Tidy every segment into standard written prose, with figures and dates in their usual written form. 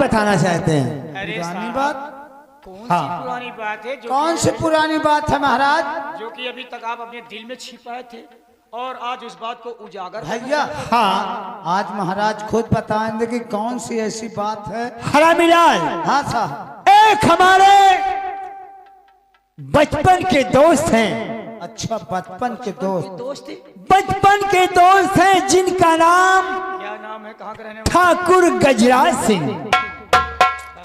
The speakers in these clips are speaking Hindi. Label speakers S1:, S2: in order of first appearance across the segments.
S1: बताना चाहते हैं।
S2: अरे
S3: पुरानी
S2: साहब,
S3: बात?
S2: कौन सी
S1: हाँ।
S2: पुरानी बात है
S3: कौन सी पुरानी बात है महाराज?
S2: जो कि अभी तक आप अपने दिल में छिपाए थे और आज उस बात को उजागर
S3: भैया
S1: हाँ
S3: आज महाराज खुद बताएंगे कि कौन सी ऐसी बात है।
S1: हरामीलाल,
S3: हाँ साहब।
S1: एक हमारे बचपन के दोस्त हैं।
S3: अच्छा, बचपन के दोस्त।
S2: दोस्त थे।
S1: बचपन के दोस्त हैं जिनका नाम
S2: क्या नाम है, कहाँ के रहने वाले?
S1: ठाकुर गजराज सिंह,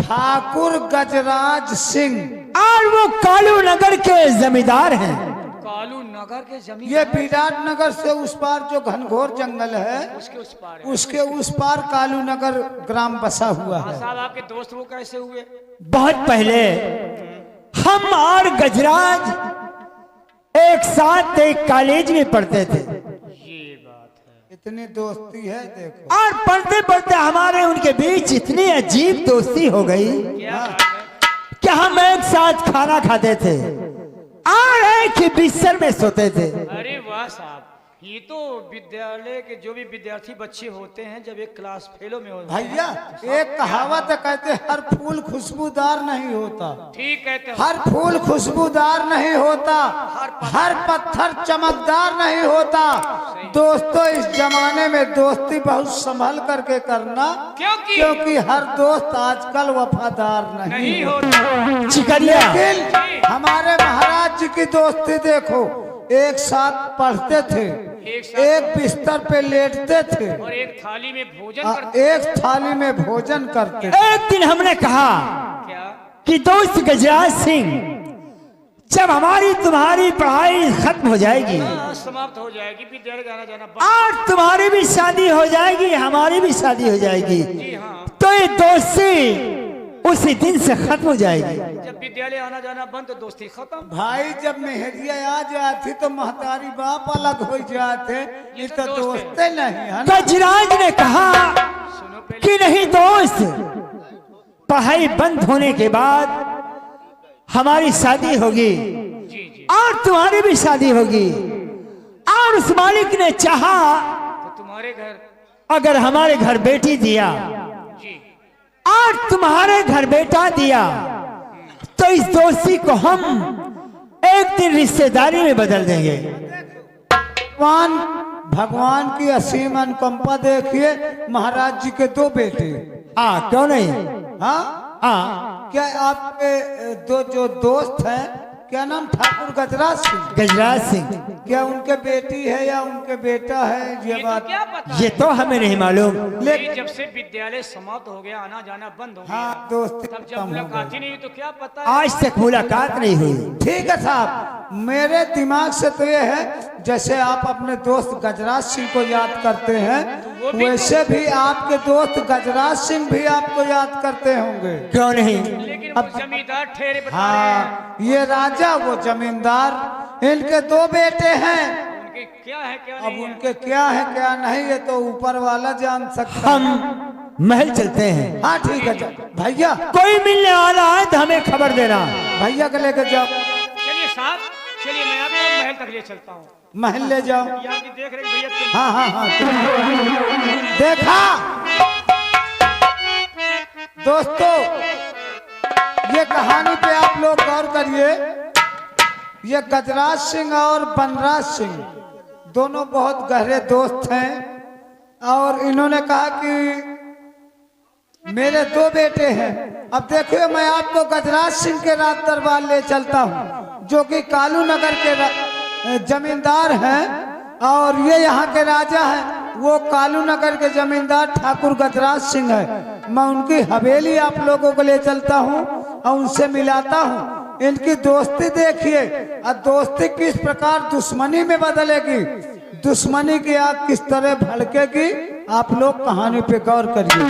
S3: ठाकुर गजराज सिंह।
S1: और वो कालू नगर के जमींदार हैं।
S2: कालू नगर के जमीन
S3: ये विराट नगर से उस पार जो घनघोर जंगल है,
S2: उसके उस पार है।
S3: उसके उस पार कालू नगर ग्राम बसा हुआ
S2: हाँ
S3: है।
S2: साहब, आपके दोस्त वो कैसे हुए?
S1: बहुत पहले हम और गजराज एक साथ एक कॉलेज में पढ़ते थे
S2: ये बात है।
S3: इतनी दोस्ती है देखो।
S1: और पढ़ते पढ़ते हमारे उनके बीच इतनी अजीब दोस्ती हो गई
S2: क्या बात है?
S1: कि हम एक साथ खाना खाते थे और एक ही बिस्तर में सोते थे।
S2: अरे वाह साहब, ये तो विद्यालय के जो भी विद्यार्थी बच्चे होते हैं जब एक क्लास फेलो में होते हैं।
S3: भैया एक कहावत है, कहते हर फूल खुशबूदार नहीं होता।
S2: ठीक कहते हो।
S3: हर फूल खुशबूदार नहीं होता, हर पत्थर चमकदार नहीं होता। दोस्तों इस जमाने में दोस्ती बहुत संभल करके करना, क्योंकि हर दोस्त आजकल वफादार नहीं
S2: नहीं होता।
S1: चिकरिया,
S3: लेकिन हमारे महाराज जी की दोस्ती देखो, एक साथ पढ़ते थे, एक बिस्तर पे लेटते थे
S2: और एक थाली में भोजन करते।
S3: एक थाली में भोजन करते थे।
S1: एक दिन हमने कहा
S2: क्या?
S1: कि दोस्त गजराज सिंह, जब हमारी तुम्हारी पढ़ाई खत्म हो जाएगी
S2: हाँ, समाप्त हो जाएगी, विद्यालय का आना जाना बंद।
S1: और तुम्हारी भी शादी हो जाएगी, हमारी भी शादी हो जाएगी,
S2: जी हाँ,
S1: तो ये दोस्ती उसी दिन से खत्म हो जाएगी।
S2: जब विद्यालय आना जाना बंद तो दोस्ती खत्म।
S3: भाई जब मेहरिया आ जाती तो महतारी बाप अलग हो जाते, ये तो दोस्ते नहीं है ना।
S1: गजराज ने कहा
S2: सुनो पहले।
S1: कि नहीं दोस्त, पढ़ाई बंद होने के बाद हमारी शादी होगी
S2: जी जी।
S1: और तुम्हारी भी शादी होगी, और उस मालिक ने चाहा
S2: तो तुम्हारे घर।
S1: अगर हमारे घर बेटी दिया
S2: जी।
S1: और तुम्हारे घर बेटा दिया तो इस दोस्ती को हम एक दिन रिश्तेदारी में बदल देंगे।
S3: भगवान की असीम अनुकंपा देखिए, महाराज जी के दो बेटे।
S1: हाँ क्यों नहीं।
S3: हाँ
S1: हाँ,
S3: क्या आपके दो जो दोस्त हैं, क्या नाम? ठाकुर गजराज सिंह।
S1: गजराज सिंह,
S3: क्या उनके बेटी है या उनके बेटा है, ये
S2: ये तो
S3: बात?
S2: क्या पता
S1: ये
S2: है?
S1: तो हमें नहीं मालूम।
S2: ये जब से विद्यालय समाप्त हो गया, आना जाना बंद हो गया,
S3: हाँ दोस्ती
S2: तब
S3: कम
S2: जब
S3: हो
S2: मुलाकात
S3: गई।
S2: ही नहीं हुई तो क्या पता है?
S1: आज तक मुलाकात नहीं हुई।
S3: ठीक है साहब, मेरे दिमाग से तो ये है, जैसे आप अपने दोस्त गजराज सिंह को याद करते हैं, वैसे भी आपके दोस्त गजराज सिंह भी आपको याद करते होंगे।
S1: क्यों नहीं।
S2: लेकिन वो जमींदार ठहरे बता रहे
S3: हाँ,
S2: हैं।
S3: ये राजा वो जमींदार, इनके दो बेटे हैं।
S2: उनके क्या है क्या
S3: अब
S2: नहीं है?
S3: उनके क्या है क्या नहीं, ये तो ऊपर वाला जान सकता है।
S1: हम महल चलते हैं,
S3: हाँ ठीक है भैया,
S1: कोई मिलने वाला है तो हमें खबर देना।
S3: भैया को लेकर जाओ,
S2: चलिए साहब, चलिए मैं आपको महल तक ले चलता हूँ।
S3: महल ले जाओ।
S2: ये आपकी देख रहे भैया तुम।
S3: हाँ हाँ हाँ, देखा दोस्तों, ये कहानी पे आप लोग गौर करिए। ये गजराज सिंह और बनराज सिंह दोनों बहुत गहरे दोस्त हैं, और इन्होंने कहा कि मेरे दो बेटे हैं। अब देखिए, मैं आपको गजराज सिंह के राज दरबार ले चलता हूँ, जो कि कालू नगर के जमींदार हैं, और ये यहाँ के राजा हैं। वो कालू नगर के जमींदार ठाकुर गजराज सिंह है। मैं उनकी हवेली आप लोगों को ले चलता हूँ और उनसे मिलाता हूँ। इनकी दोस्ती देखिए, और दोस्ती किस प्रकार दुश्मनी में बदलेगी, दुश्मनी की आग किस तरह भड़केगी, आप लोग कहानी पे गौर करिए।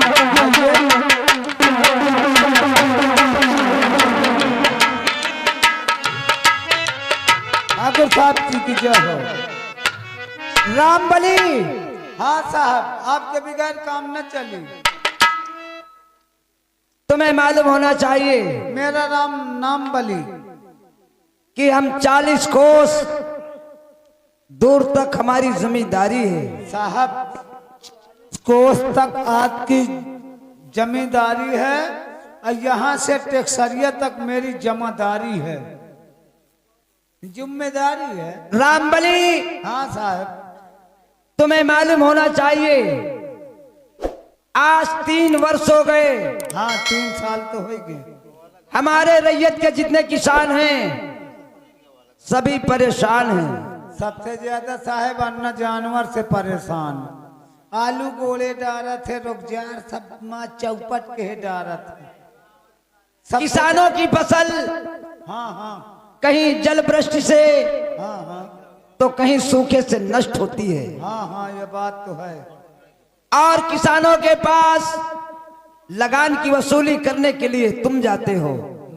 S3: ठाकुर साहब जी की जय हो।
S1: रामबली,
S3: हाँ साहब, आपके बगैर काम न चली।
S4: तुम्हें मालूम होना चाहिए
S3: मेरा नाम बली।
S4: कि हम 40 कोस दूर तक हमारी जमींदारी है।
S3: साहब कोस तक आपकी जमींदारी है और यहाँ से टेक्सरिया तक मेरी जमादारी है, जिम्मेदारी है।
S4: रामबली,
S3: हाँ साहब।
S4: तुम्हें मालूम होना चाहिए आज 3 वर्ष हो गए।
S3: हाँ 3 साल तो हो गए।
S4: हमारे रैयत के जितने किसान हैं सभी परेशान हैं।
S3: सबसे ज्यादा साहब अन्न जानवर से परेशान। आलू गोले डारा थे, रुखजार सब माँ चौपट के डारा थे।
S4: किसानों की फसल
S3: हाँ हाँ
S4: कहीं जल वृष्टि से
S3: हाँ हाँ
S4: तो कहीं सूखे से नष्ट होती है।
S3: हाँ हाँ ये बात तो है।
S4: और किसानों के पास लगान की वसूली करने के लिए तुम जाते हो।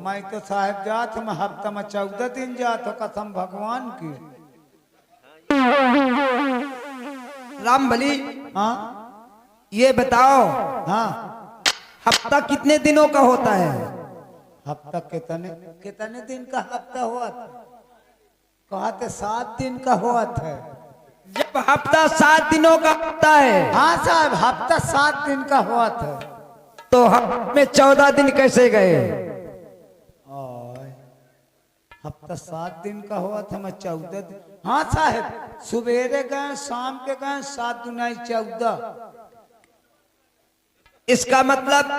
S3: मैं तो साहब जात मैं हफ्ता में 14 दिन जात हो, कसम भगवान की।
S4: रामबली,
S3: हाँ
S4: ये बताओ
S3: हाँ
S4: हफ्ता कितने दिनों का होता है?
S3: हफ्ता कितने कितने दिन का हफ्ता हुआ था? कहते 7 दिन का हुआ था।
S4: जब हफ्ता 7 दिनों का होता है,
S3: हाँ साहब हफ्ता 7 दिन का हुआ था।
S4: तो हफ्ते में 14 दिन कैसे गए?
S3: हफ्ता 7 दिन का हुआ था, मैं 14 दिन। हाँ साहब सवेरे गए शाम के गए, 7 दुनाई 14।
S4: इसका मतलब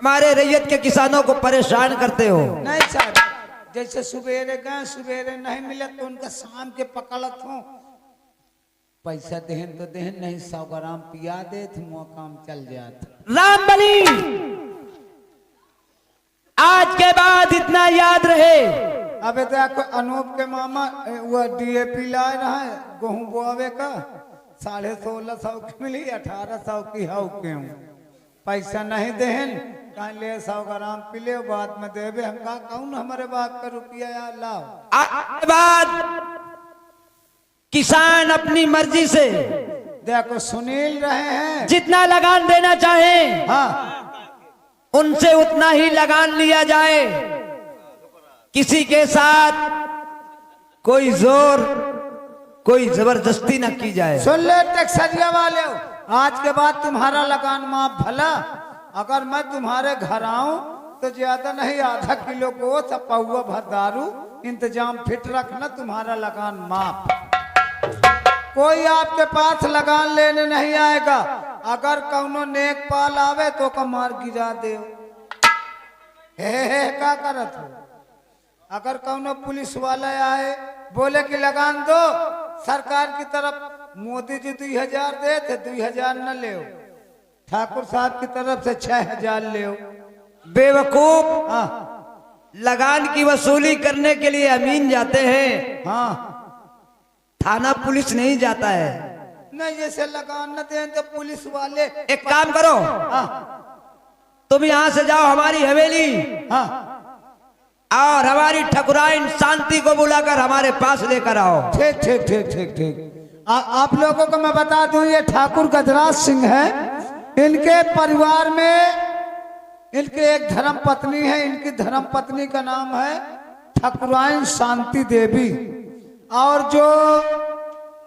S4: हमारे रैयत के किसानों को परेशान करते हो।
S3: नहीं साहब, जैसे सवेरे गए सवेरे नहीं मिला तो उनका शाम के पकड़त हूँ। पैसा देहन तो देहन, नहीं 100 ग्राम पिया दे तो मुँह काम चल जाता।
S4: रामबली, आज के बाद इतना याद रहे।
S3: अबे देखो अनूप के मामा वो DAP लाए रहा गेहूं बोआवे का 1650 की मिली, 1800 की हाउ के पैसा नहीं देहन, कहीं ले 100 ग्राम पी ले, बाद में देवे। हम कहा कौन हमारे बाप का रुपया यार लाओ।
S4: आज के बाद किसान अपनी मर्जी से
S3: देखो सुनील रहे हैं,
S4: जितना लगान देना चाहे
S3: हाँ
S4: उनसे उतना ही लगान लिया जाए। किसी के साथ कोई जोर कोई जबरदस्ती न की जाए।
S3: सुन ले टेक्सरिया वाले, आज के बाद तुम्हारा लगान माफ भला। अगर मैं तुम्हारे घर आऊं तो ज्यादा नहीं, आधा किलो गोश्त, पौवा भर दारू इंतजाम फिट रखना, तुम्हारा लगान माफ। कोई आपके पास लगान लेने नहीं आएगा। अगर कौनो नेक पाल आवे तो का मार गिरा दे। हे क्या करत हो? अगर कौनो पुलिस वाला आए बोले कि लगान दो, सरकार की तरफ मोदी जी 2000 दे थे, 2000 न ले, ठाकुर साहब की तरफ से 6000 ले।
S4: बेवकूफ,
S3: हाँ
S4: लगान की वसूली करने के लिए अमीन जाते हैं,
S3: हाँ
S4: थाना पुलिस नहीं जाता है।
S3: नहीं, जैसे लगान न दे तो पुलिस वाले।
S4: एक काम करो,
S3: हाँ
S4: तुम यहाँ से जाओ हमारी हवेली
S3: हाँ
S4: और हमारी ठकुराइन शांति को बुलाकर हमारे पास लेकर आओ।
S3: ठीक ठीक ठीक ठीक ठीक। आप लोगों को मैं बता दूं, ये ठाकुर गजराज सिंह है। इनके परिवार में इनके एक धर्म पत्नी है। इनकी धर्म पत्नी का नाम है ठकुराइन शांति देवी, और जो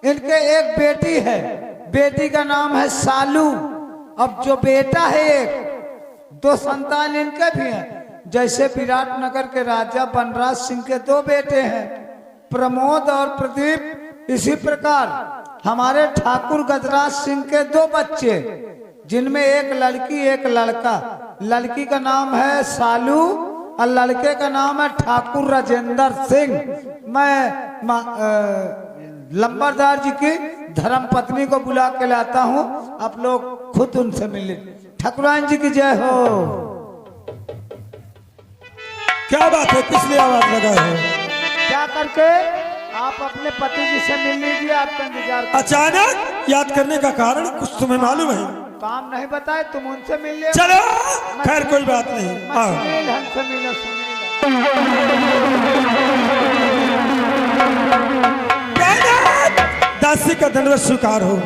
S3: इनके एक बेटी है, बेटी का नाम है सालू। अब जो बेटा है, एक 2 संतान इनके भी हैं। जैसे विराटनगर के राजा बनराज सिंह के 2 बेटे हैं, प्रमोद और प्रदीप, इसी प्रकार हमारे ठाकुर गजराज सिंह के 2 बच्चे, जिनमें एक लड़की एक लड़का। लड़की का नाम है सालू और लड़के का नाम है ठाकुर राजेंद्र सिंह। मैं लंबरदार जी की धर्म पत्नी को बुला के लाता हूँ, आप लोग खुद उनसे मिले। ठाकुरान जी की जय हो।
S5: क्या बात है, किस लिए आवाज लगाए हो?
S3: क्या करके आप अपने पति जी से मिल लीजिए, आपका इंतजार कर।
S5: अचानक याद करने का कारण कुछ तुम्हें मालूम है?
S3: काम नहीं बताए, तुम उनसे मिल ले।
S5: चलो खैर कोई बात नहीं, आओ।
S3: सुनील हमसे मिलो, सुनील।
S5: दासी का दंडवत स्वीकार हो।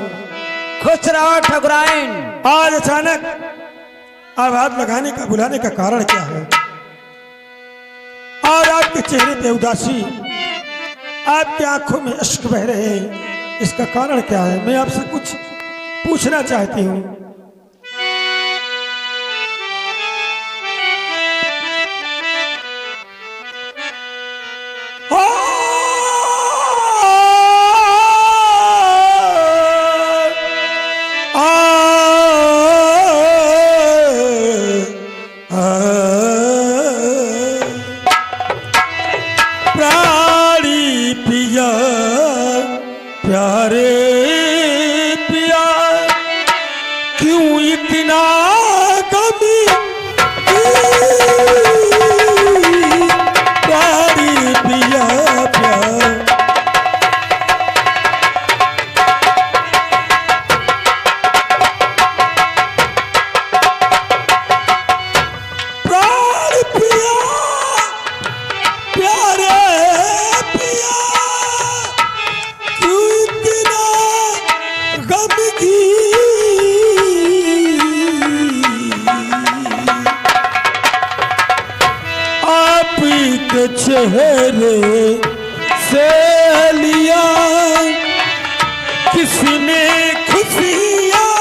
S4: खुश रहो ठकुराइन।
S5: आज अचानक आवाज लगाने का बुलाने का कारण क्या है? और आपके चेहरे पे उदासी, आपकी आंखों में अश्क बह रहे हैं, इसका कारण क्या है? मैं आपसे कुछ पूछना चाहती हूँ। के चेहरे से लिया किसने खुशियाँ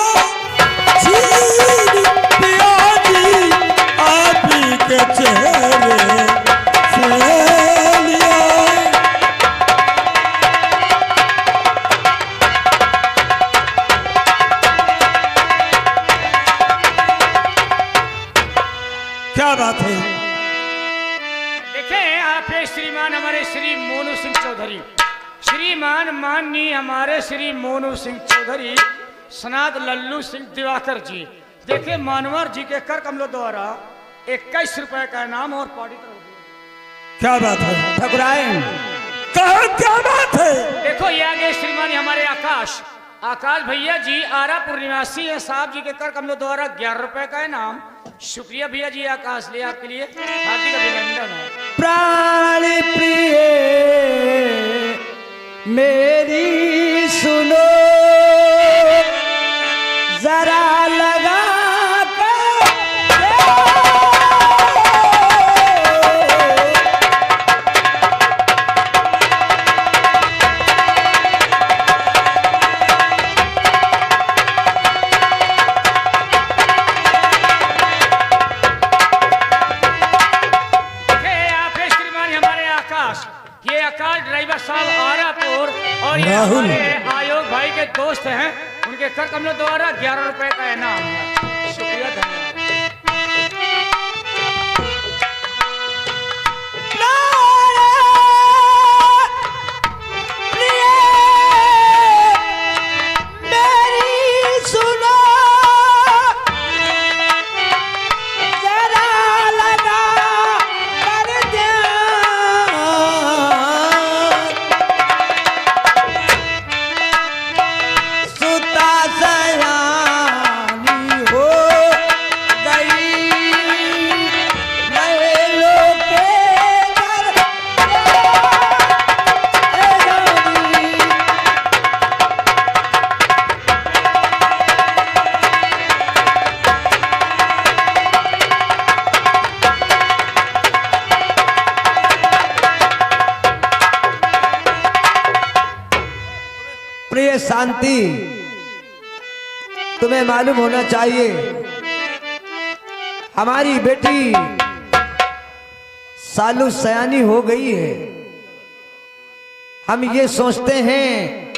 S5: छीन लिया जी, आप ही के चेहरे से लिया। क्या बात है?
S2: देखें आप श्रीमान हमारे श्री मोनू सिंह चौधरी, श्रीमान माननीय हमारे श्री मोनू सिंह चौधरी, सनात लल्लू सिंह दिवाकर जी। देखे मानवर जी के कर कमलों द्वारा 21 रुपए का इनाम और पार्टी तरफ।
S5: क्या बात है?
S4: ठकुराए
S5: कहा क्या बात है?
S2: देखो ये आगे श्रीमान हमारे आकाश भैया जी आरापुर निवासी है, साहब जी के कर कमलों द्वारा 11 रुपए का इनाम। शुक्रिया भैया जी आकाश ले आपके लिए हार्दिक अभिनंदन है।
S4: प्राण प्रिय मेरी सुनो जरा लगा
S2: ड्राइवर साहब आरापुर और ये हमारे आयोग भाई के दोस्त हैं, उनके कर कमलों द्वारा 11 रुपए का इनाम है। शुक्रिया धन्यवाद।
S4: प्रिय शांति, तुम्हें मालूम होना चाहिए हमारी बेटी सालू सयानी हो गई है। हम ये सोचते हैं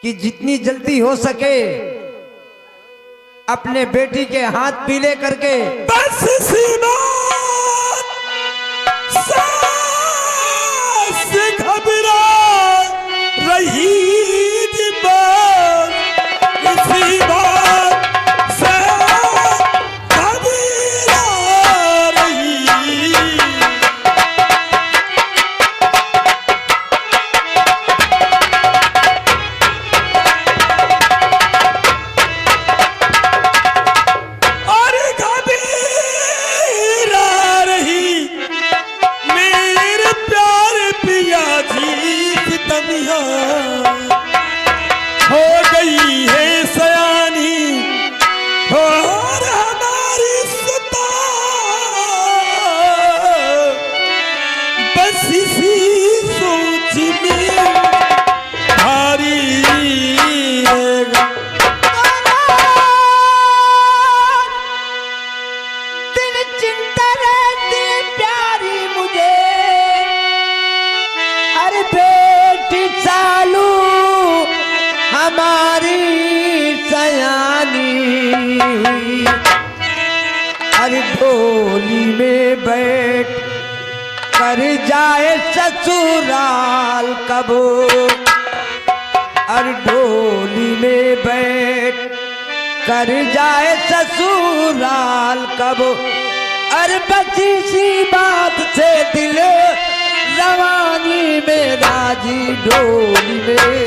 S4: कि जितनी जल्दी हो सके अपने बेटी के हाथ पीले करके
S5: बस इसी बात से घबरा रही जी, बस इसी बात से घबरा रही। और घबरा रही मेरे प्यार पिया जी की तमिया हो गई है सयानी और हमारी सुता बस इसी सोच में भारी
S4: दिन चिंता रहती प्यारी मुझे, अरे बेटी चालू हमारी सयानी, अरे डोली में बैठ कर जाए ससुराल कब, अरे डोली में बैठ कर जाए ससुराल कब, अरे बची सी बात से दिल रवानी में राजी डोली में।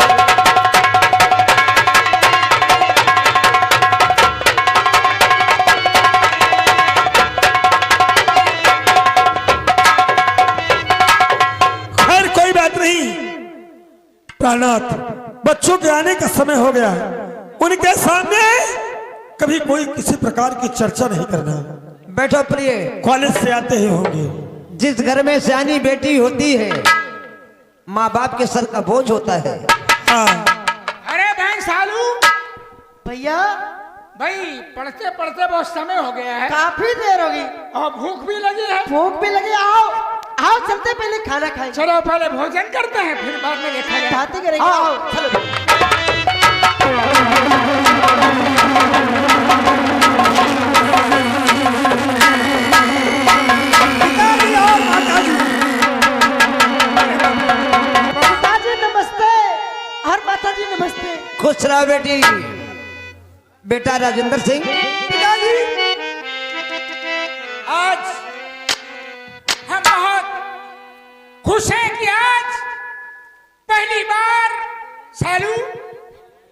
S5: खैर कोई बात नहीं प्राणनाथ, बच्चों के आने का समय हो गया, उनके सामने कभी कोई किसी प्रकार की चर्चा नहीं करना।
S4: बैठो प्रिय,
S5: कॉलेज से आते ही होंगे।
S4: जिस घर में सयानी बेटी होती है, माँ बाप के सर का बोझ होता है।
S5: हाँ
S2: अरे बहन सालू,
S6: भैया
S2: भाई पढ़ते पढ़ते बहुत समय हो गया है
S6: काफी देर होगी,
S2: और भूख भी लगी है।
S6: भूख भी लगी। आओ आओ चलते पहले खाना खाएं,
S2: चलो पहले भोजन करते हैं, फिर बाद में देखा जाए।
S6: बातें करेंगे। आओ चलो।
S5: पिताजी और माताजी,
S6: पिताजी नमस्ते और माताजी नमस्ते।
S4: खुश रहो बेटी। बेटा राजेंद्र सिंह,
S2: पिताजी, आज हम बहुत खुश हैं कि आज पहली बार सालू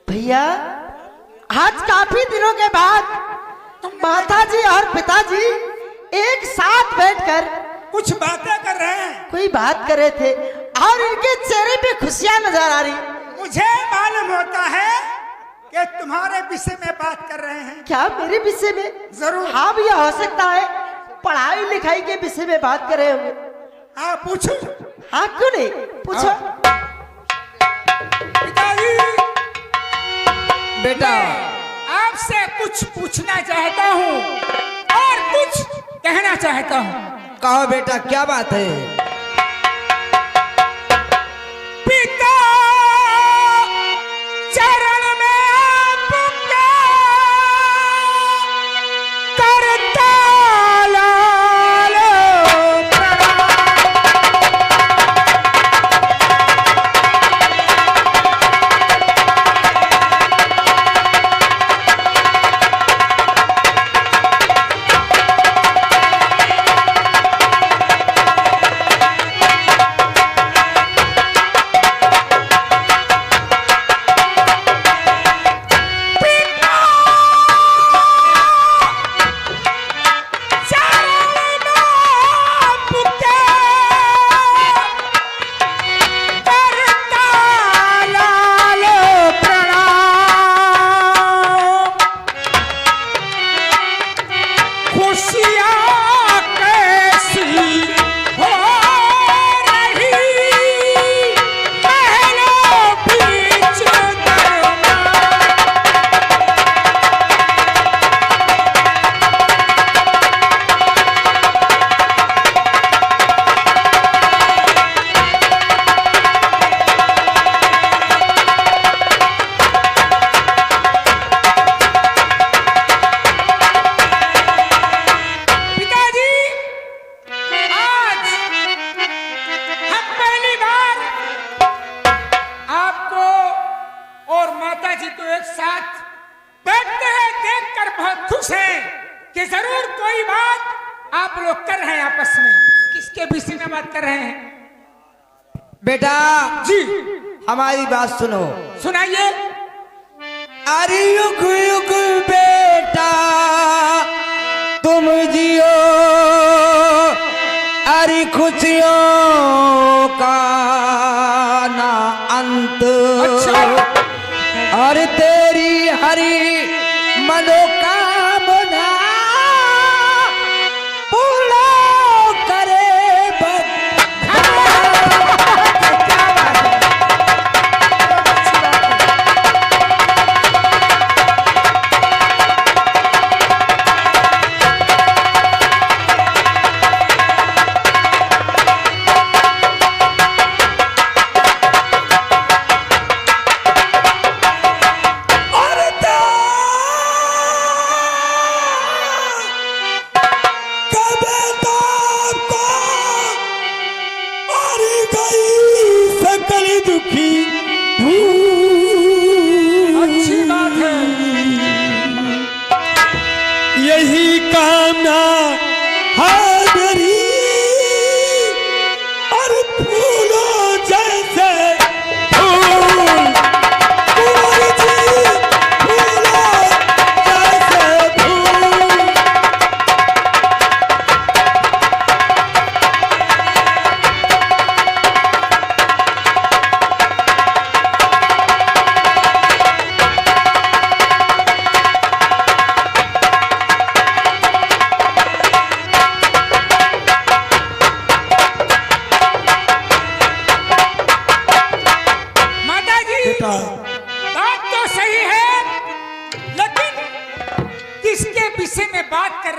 S6: भैया आज काफी दिनों के बाद माताजी और पिताजी एक साथ बैठकर
S5: कुछ बातें कर रहे हैं।
S6: कोई बात कर रहे थे और इनके चेहरे पे खुशियां नजर आ रही।
S5: मुझे मालूम होता है कि तुम्हारे विषय में बात कर रहे हैं।
S6: क्या मेरे विषय में?
S5: जरूर।
S6: हाँ भैया, हो सकता है पढ़ाई लिखाई के विषय में बात कर रहे होंगे।
S5: हाँ पूछो।
S6: हाँ क्यों नहीं, पूछो।
S2: पिताजी,
S4: बेटा
S2: आपसे कुछ पूछना चाहता हूँ और कुछ कहना चाहता हूँ।
S4: कहो बेटा, क्या बात है?
S2: पिता चरण में आपका करता लाल प्रणाम। कि जरूर कोई बात आप लोग कर रहे हैं आपस में। किसके विषय में बात कर रहे हैं?
S4: बेटा
S2: जी
S4: हमारी बात सुनो।
S2: सुनाइए।
S4: अरे युग युग बेटा तुम जियो, अरे खुशियों का ना अंत।
S2: अच्छा।
S4: और तेरी हरी मनोकामना पूरा करे
S5: और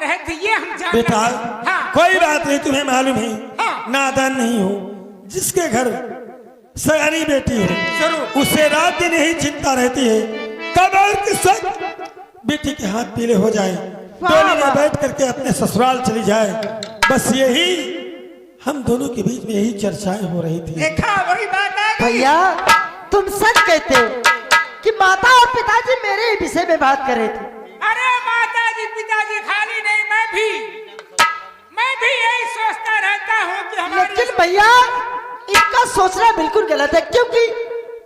S2: रहे थे ये हम जानते
S5: बेटा
S2: हैं। हाँ
S5: कोई बात नहीं, तुम्हें मालूम है
S2: हाँ।
S5: नादान नहीं हूँ। जिसके घर सयानी बेटी हो
S2: जरूर
S5: उसे रात दिन यही चिंता रहती है कब और किस वक्त बेटी के हाथ पीले हो जाए, डोली में बैठ करके अपने ससुराल चली जाए। बस यही हम दोनों के बीच में यही चर्चाएं हो रही थी।
S2: देखा वही बात है
S6: भैया तुम सच कहते हो कि माता और पिताजी मेरे ही विषय में बात कर रहे थे।
S2: अरे माता जी पिताजी खाली नहीं, मैं भी यही सोचता रहता हूँ कि हमारी
S6: लेकिन भैया इनका सोचना बिल्कुल गलत है, क्योंकि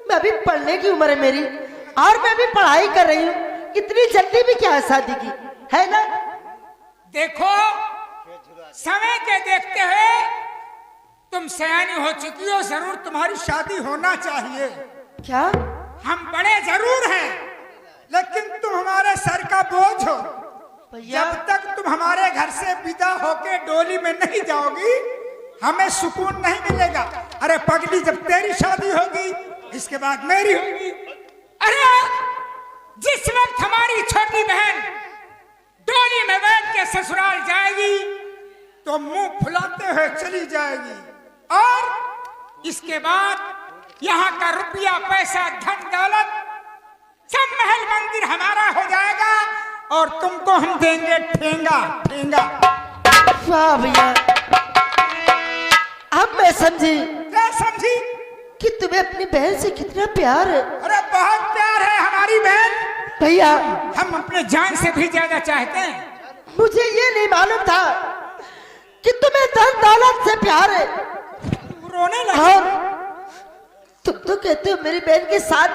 S6: मैं अभी पढ़ने की उम्र है मेरी और मैं अभी पढ़ाई कर रही हूँ। इतनी जल्दी भी क्या है शादी की, है ना?
S2: देखो समय के देखते हुए तुम सयानी हो चुकी हो, जरूर तुम्हारी शादी होना चाहिए।
S6: क्या
S2: हम बड़े जरूर हैं लेकिन तुम हमारे सर का बोझ हो।
S6: भैया
S2: जब तक तुम हमारे घर से विदा होके डोली में नहीं जाओगी हमें सुकून नहीं मिलेगा। अरे पगली जब तेरी शादी होगी इसके बाद मेरी होगी। अरे जिस वक्त हमारी छोटी बहन डोली में बैठ के ससुराल जाएगी तो मुंह फुलाते हुए चली जाएगी और इसके बाद यहाँ का रुपया पैसा धन दौलत सब महल मंदिर हमारा हो जाएगा और तुमको हम देंगे ठेंगा ठेंगा।
S6: वाह भैया, अब मैं समझी
S2: क्या समझी?
S6: कि तुम्हें अपनी बहन से कितना प्यार है।
S2: अरे बहुत प्यार है हमारी बहन,
S6: भैया
S2: हम अपने जान से भी ज्यादा चाहते हैं।
S6: मुझे ये नहीं मालूम था कि तुम्हें धन दौलत से प्यार है।
S2: रोने लगा।
S6: और तुम तो कहते हो मेरी बहन की शादी